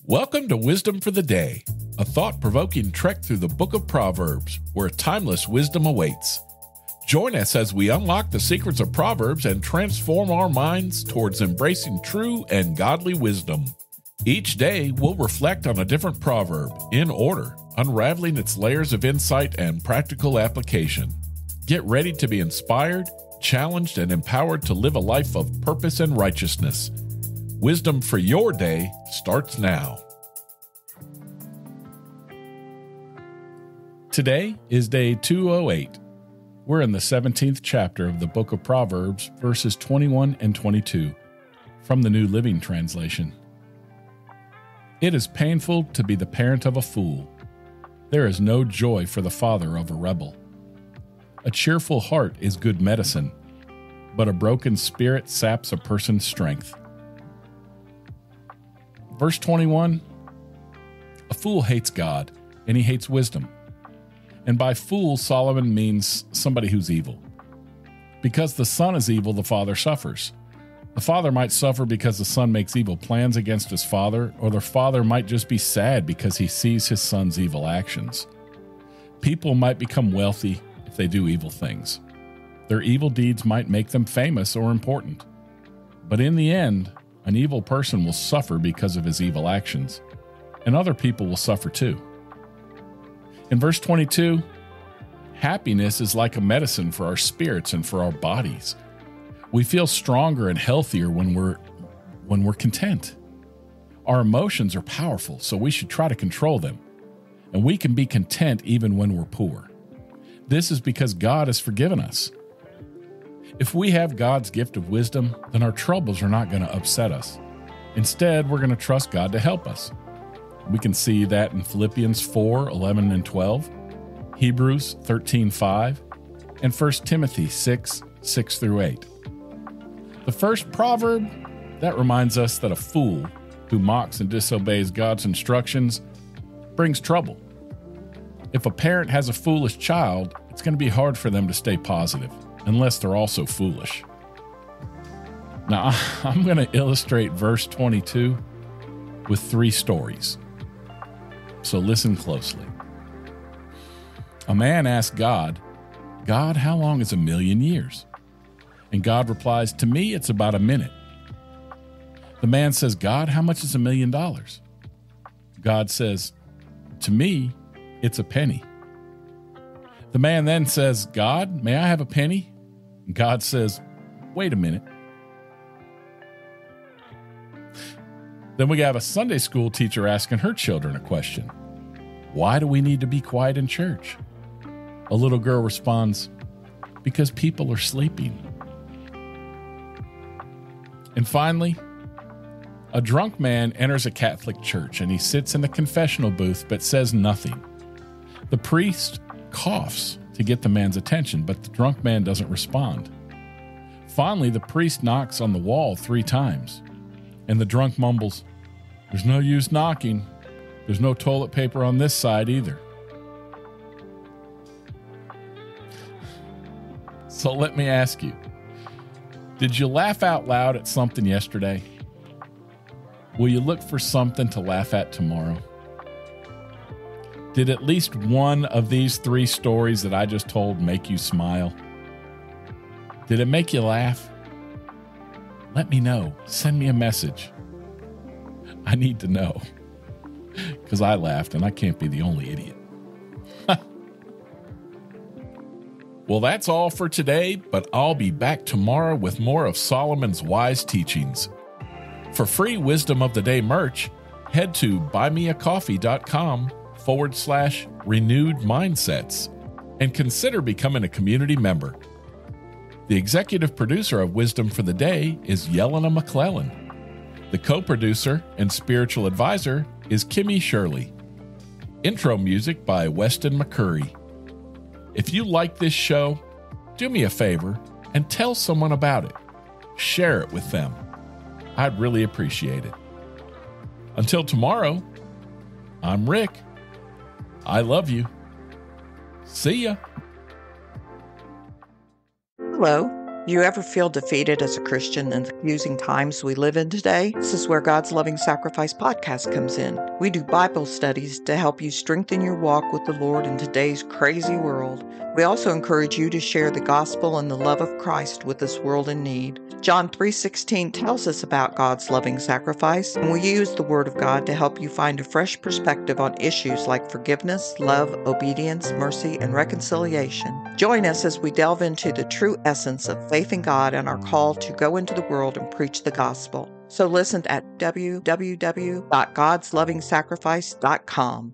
Welcome to Wisdom for the Day, a thought-provoking trek through the book of Proverbs, where timeless wisdom awaits. Join us as we unlock the secrets of Proverbs and transform our minds towards embracing true and godly wisdom. Each day, we'll reflect on a different proverb, in order, unraveling its layers of insight and practical application. Get ready to be inspired, challenged, and empowered to live a life of purpose and righteousness. Wisdom for your day starts now. Today is day 208. We're in the 17th chapter of the book of Proverbs, verses 21 and 22, from the New Living Translation. It is painful to be the parent of a fool. There is no joy for the father of a rebel. A cheerful heart is good medicine, but a broken spirit saps a person's strength. Verse 21, a fool hates God, and he hates wisdom. And by fool, Solomon means somebody who's evil. Because the son is evil, the father suffers. The father might suffer because the son makes evil plans against his father, or the father might just be sad because he sees his son's evil actions. People might become wealthy if they do evil things. Their evil deeds might make them famous or important. But in the end, an evil person will suffer because of his evil actions, and other people will suffer too. In verse 22, happiness is like a medicine for our spirits and for our bodies. We feel stronger and healthier when we're content. Our emotions are powerful, so we should try to control them. And we can be content even when we're poor. This is because God has forgiven us. If we have God's gift of wisdom, then our troubles are not going to upset us. Instead, we're going to trust God to help us. We can see that in Philippians 4:11 and 12, Hebrews 13:5, and 1 Timothy 6:6 through 8. The first proverb, that reminds us that a fool who mocks and disobeys God's instructions brings trouble. If a parent has a foolish child, it's going to be hard for them to stay positive, unless they're also foolish. Now, I'm going to illustrate verse 22 with 3 stories. So listen closely. A man asked God, "God, how long is 1,000,000 years?" And God replies, "To me, it's about a minute." The man says, "God, how much is $1,000,000?" God says, "To me, it's a penny." The man then says, "God, may I have a penny?" And God says, "Wait a minute." Then we have a Sunday school teacher asking her children a question. "Why do we need to be quiet in church?" A little girl responds, "Because people are sleeping." And finally, a drunk man enters a Catholic church and he sits in the confessional booth but says nothing. The priest coughs to get the man's attention, but the drunk man doesn't respond. Finally, the priest knocks on the wall 3 times. And the drunk mumbles, "There's no use knocking. There's no toilet paper on this side either." So let me ask you, did you laugh out loud at something yesterday? Will you look for something to laugh at tomorrow? Did at least one of these 3 stories that I just told make you smile? Did it make you laugh? Let me know. Send me a message. I need to know. Because I laughed and I can't be the only idiot. Well, that's all for today, but I'll be back tomorrow with more of Solomon's wise teachings. For free Wisdom of the Day merch, head to buymeacoffee.com/renewed mindsets and consider becoming a community member. The executive producer of Wisdom for the Day is Yelena McClellan. The co-producer and spiritual advisor is Kimmy Shirley. Intro music by Weston McCurry. If you like this show, do me a favor and tell someone about it. Share it with them. I'd really appreciate it. Until tomorrow, I'm Rick. I love you. See ya. Hello, You ever feel defeated as a Christian in the confusing times we live in today? This is where God's Loving Sacrifice podcast comes in. We do Bible studies to help you strengthen your walk with the Lord in today's crazy world. We also encourage you to share the gospel and the love of Christ with this world in need. John 3:16 tells us about God's loving sacrifice, and we use the Word of God to help you find a fresh perspective on issues like forgiveness, love, obedience, mercy, and reconciliation. Join us as we delve into the true essence of faith in God and our call to go into the world and preach the gospel. So listen at www.godslovingsacrifice.com.